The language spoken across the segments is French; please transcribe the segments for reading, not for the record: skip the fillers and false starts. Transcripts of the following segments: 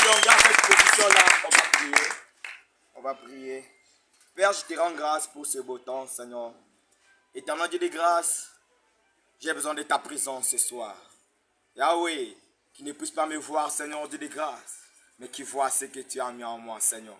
prolongeant cette position-là, on va prier. On va prier. Père, je te rends grâce pour ce beau temps, Seigneur. Éternel Dieu de grâce, j'ai besoin de ta présence ce soir. Yahweh, qui ne puisse pas me voir, Seigneur Dieu de grâce, mais qui voit ce que tu as mis en moi, Seigneur.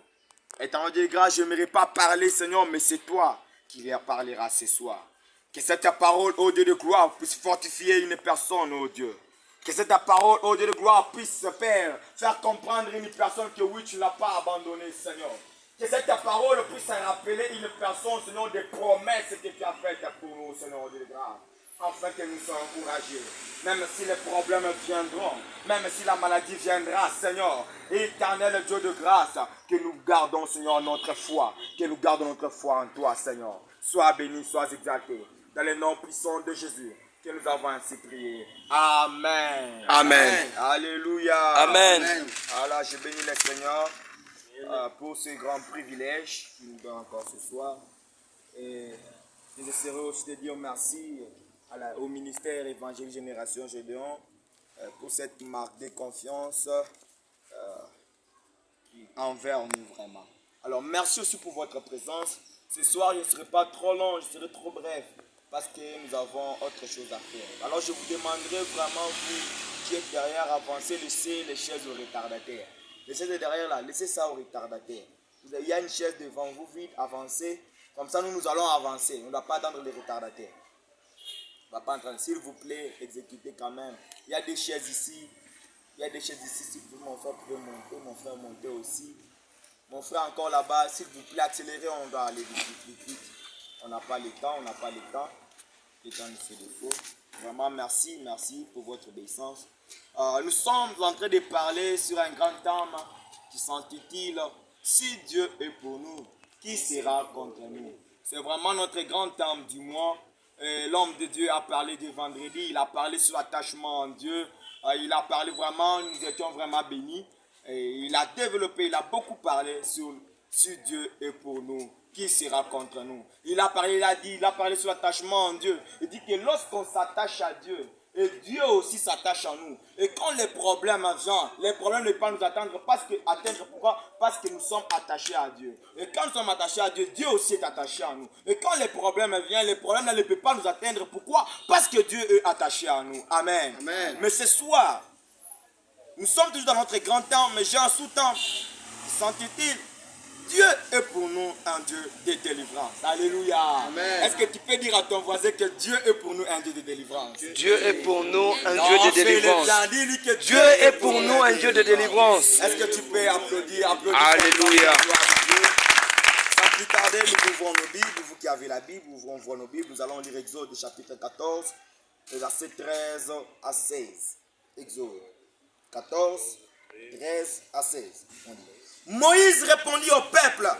Éternel Dieu de grâce, je n'aimerais pas parler, Seigneur, mais c'est toi qui leur parleras ce soir. Que cette parole, ô Dieu de gloire, puisse fortifier une personne, ô Dieu. Que cette parole, ô Dieu de gloire, puisse, Père, faire comprendre une personne que oui, tu ne l'as pas abandonné, Seigneur. Que cette parole puisse rappeler une personne, Seigneur, des promesses que tu as faites pour nous, Seigneur, Dieu de grâce. Afin que nous soyons encouragés. Même si les problèmes viendront, même si la maladie viendra, Seigneur, éternel Dieu de grâce, que nous gardons, Seigneur, notre foi. Que nous gardons notre foi en toi, Seigneur. Sois béni, sois exalté. Dans le nom puissant de Jésus, que nous avons ainsi prié. Amen. Amen. Alléluia. Amen. Alors, je bénis le Seigneur pour ce grand privilège qu'il nous donne encore ce soir. Et j'essaierai aussi de dire merci au ministère Évangile Génération Gédéon pour cette marque de confiance envers nous vraiment. Alors, merci aussi pour votre présence. Ce soir, je ne serai pas trop long, je serai trop bref, parce que nous avons autre chose à faire. Alors, je vous demanderai vraiment, vous qui êtes derrière, avancez, laissez les chaises aux retardataires. Les chaises derrière là, laissez ça aux retardataires. Il y a une chaise devant vous, vite, avancez. Comme ça, nous allons avancer. On ne doit pas attendre les retardataires. On ne va pas entendre. S'il vous plaît, exécutez quand même. Il y a des chaises ici. Il y a des chaises ici. Si mon frère pouvait monter, mon frère monter aussi. Mon frère encore là-bas, s'il vous plaît, accélérez, on doit aller vite. On n'a pas le temps, Le temps nous fait défaut. Vraiment, merci pour votre obéissance. Nous sommes en train de parler sur un grand thème qui s'intitule « Si Dieu est pour nous, qui sera contre nous ?» C'est vraiment notre grand thème du mois. L'homme de Dieu a parlé du vendredi, il a parlé sur l'attachement en Dieu. Il a parlé vraiment, nous étions vraiment bénis. Et il a développé, il a beaucoup parlé sur si Dieu est pour nous, qui sera contre nous. Il a parlé sur l'attachement en Dieu. Il dit que lorsqu'on s'attache à Dieu, et Dieu aussi s'attache à nous. Et quand les problèmes viennent, les problèmes ne peuvent pas nous atteindre pourquoi? Parce que nous sommes attachés à Dieu. Et quand nous sommes attachés à Dieu, Dieu aussi est attaché à nous. Et quand les problèmes viennent, les problèmes ne peuvent pas nous atteindre. Pourquoi? Parce que Dieu est attaché à nous. Amen. Amen. Mais ce soir, nous sommes toujours dans notre grand temps, mais j'ai un sous-temps qui s'intitule Dieu est pour nous un Dieu de délivrance. Alléluia. Amen. Est-ce que tu peux dire à ton voisin que Dieu est pour nous un Dieu de délivrance? Dieu est pour nous un Dieu de délivrance. Dieu est pour nous un Dieu de délivrance. Est-ce que tu peux applaudir? Alléluia. Sans plus tarder, nous ouvrons nos Bibles. Vous qui avez la Bible, ouvrons nos Bibles. Nous allons lire Exode chapitre 14, versets 13 à 16. Exode 14, 13 à 16. On dit. Moïse répondit au peuple,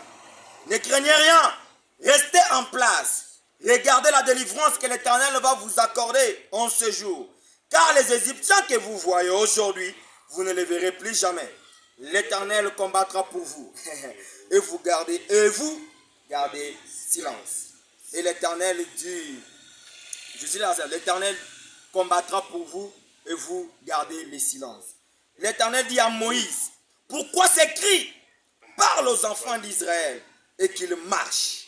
ne craignez rien, restez en place, regardez la délivrance que l'Éternel va vous accorder en ce jour. Car les Égyptiens que vous voyez aujourd'hui, vous ne les verrez plus jamais. L'Éternel combattra pour vous, et vous gardez silence. Et l'Éternel dit, l'Éternel combattra pour vous, et vous gardez le silence. L'Éternel dit à Moïse, pourquoi ces cris? Parle aux enfants d'Israël et qu'ils marchent.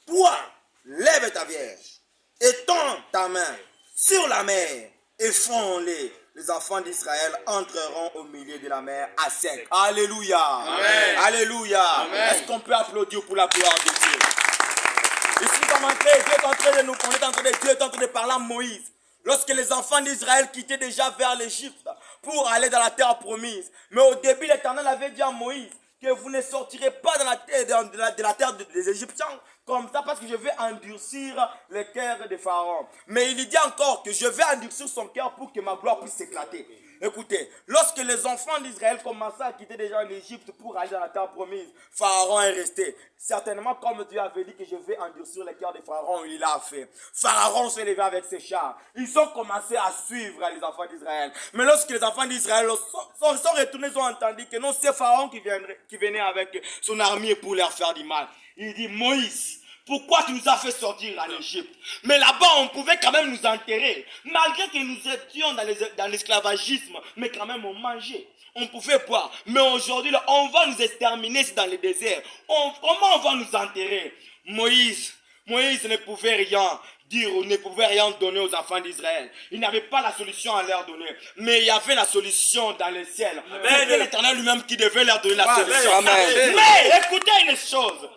Toi, lève ta vierge, étends ta main sur la mer et fonds-les. Les enfants d'Israël entreront au milieu de la mer à sec. Alléluia. Amen. Alléluia. Amen. Est-ce qu'on peut applaudir pour la gloire de Dieu? Ici, Dieu est en train de parler à Moïse. Lorsque les enfants d'Israël quittaient déjà vers l'Égypte pour aller dans la terre promise. Mais au début, l'Éternel avait dit à Moïse que vous ne sortirez pas de la terre des Égyptiens comme ça parce que je vais endurcir le cœur de Pharaon. Mais il dit encore que je vais endurcir son cœur pour que ma gloire puisse s'éclater. Écoutez, lorsque les enfants d'Israël commençaient à quitter déjà l'Égypte pour aller dans la terre promise, Pharaon est resté. Certainement, comme Dieu avait dit que je vais endurcir le cœur de Pharaon, il l'a fait. Pharaon s'est levé avec ses chars. Ils ont commencé à suivre les enfants d'Israël. Mais lorsque les enfants d'Israël sont retournés, ils ont entendu que non, c'est Pharaon qui venait avec son armée pour leur faire du mal. Il dit, Moïse, pourquoi tu nous as fait sortir en Égypte? Mais là-bas, on pouvait quand même nous enterrer. Malgré que nous étions dans l'esclavagisme, mais quand même on mangeait. on pouvait boire. Mais aujourd'hui, là, on va nous exterminer dans le désert. Comment on va nous enterrer? Moïse ne pouvait rien dire ou ne pouvait rien donner aux enfants d'Israël. Il n'avait pas la solution à leur donner. Mais il y avait la solution dans le ciel. C'était l'Éternel lui-même qui devait leur donner la solution. Amen. Mais écoutez une chose.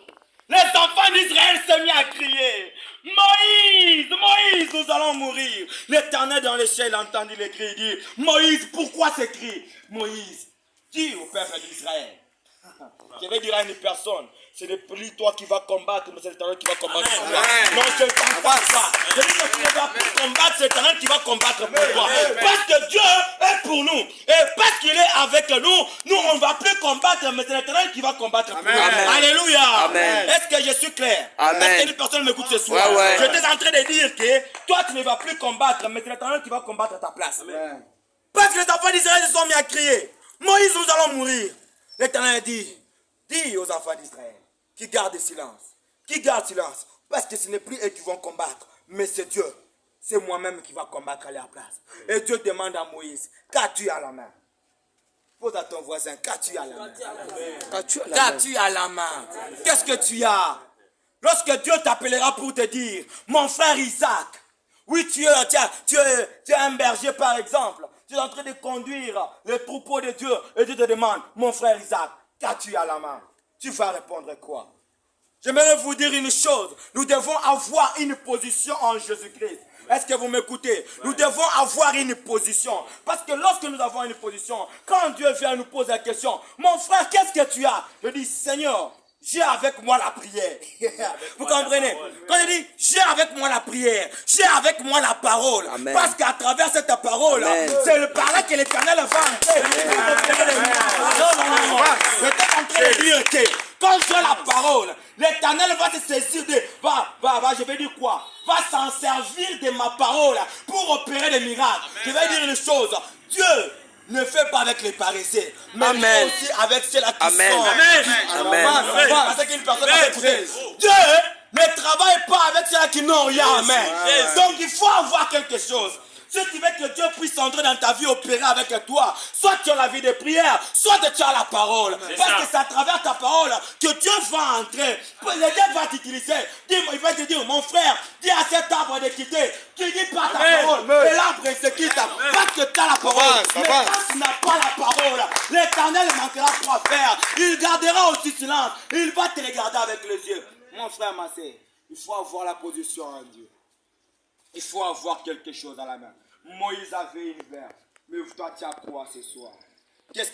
Les enfants d'Israël se mis à crier. Moïse, Moïse, nous allons mourir. L'Éternel dans le ciel entendit les cris. Il dit, Moïse, pourquoi ces cris? Moïse, dis au peuple d'Israël. Je vais dire à une personne, ce n'est plus toi qui vas combattre, mais c'est l'Éternel qui va combattre pour toi. Non, je ne pense pas ça. Je dis que tu ne vas plus combattre, c'est l'Éternel qui va combattre pour toi. Parce que Dieu est pour nous. Et parce qu'il est avec nous, nous on ne va plus combattre, mais c'est l'Éternel qui va combattre pour nous. Alléluia. Amen. Est-ce que je suis clair? Amen. Est-ce qu'une personne m'écoute ce soir? Ouais. Je suis en train de dire que toi tu ne vas plus combattre, mais c'est l'Éternel qui va combattre à ta place. Amen. Parce que les enfants d'Israël se sont mis à crier, Moïse, nous allons mourir. L'Éternel dit, dis aux enfants d'Israël qui gardent silence. Qui gardent silence. Parce que ce n'est plus eux qui vont combattre, mais c'est Dieu. C'est moi-même qui va combattre à leur place. Et Dieu demande à Moïse, qu'as-tu à la main? Pose à ton voisin, qu'as-tu à la main? Qu'as-tu à la main? Qu'est-ce que tu as? Lorsque Dieu t'appellera pour te dire, mon frère Isaac, oui, tu es un berger par exemple. Tu es en train de conduire le troupeau de Dieu et Dieu te demande, mon frère Isaac, qu'as-tu à la main? Tu vas répondre quoi? J'aimerais vous dire une chose. Nous devons avoir une position en Jésus-Christ. Est-ce que vous m'écoutez? Nous devons avoir une position. Parce que lorsque nous avons une position, quand Dieu vient nous poser la question, mon frère, qu'est-ce que tu as? Je dis, Seigneur, j'ai avec moi la prière. Vous comprenez? Quand je dis j'ai avec moi la prière, j'ai avec moi la parole. Amen. Parce qu'à travers cette parole, c'est par là que l'Éternel va entrer. Non. J'étais en train de dire que quand j'ai la parole, l'Éternel va se saisir de... je vais dire quoi? Va s'en servir de ma parole pour opérer des miracles. Amen. Je vais dire une chose. Dieu ne fait pas avec les paresseux, mais aussi avec ceux-là qui sont. Amen. Parce qu'une personne va écouter. Dieu ne travaille pas avec ceux-là qui n'ont rien. Amen. Donc il faut avoir quelque chose. Si tu veux que Dieu puisse entrer dans ta vie, opérer avec toi, soit tu as la vie de prière, soit tu as la parole. Parce que c'est à travers ta parole que Dieu va entrer. Dieu va t'utiliser. Il va te dire, mon frère, dis à cet arbre de quitter. Tu dis pas ta parole, et l'arbre se quitte. Parce que tu as la parole. Mais quand tu n'as pas la parole, l'Éternel manquera quoi faire. Il gardera aussi silence. Il va te regarder avec les yeux. Mon frère, ma sœur, il faut avoir la position en Dieu. Il faut avoir quelque chose à la main. Moïse avait une verre. Mais toi, tu as quoi ce soir? Qu'est-ce que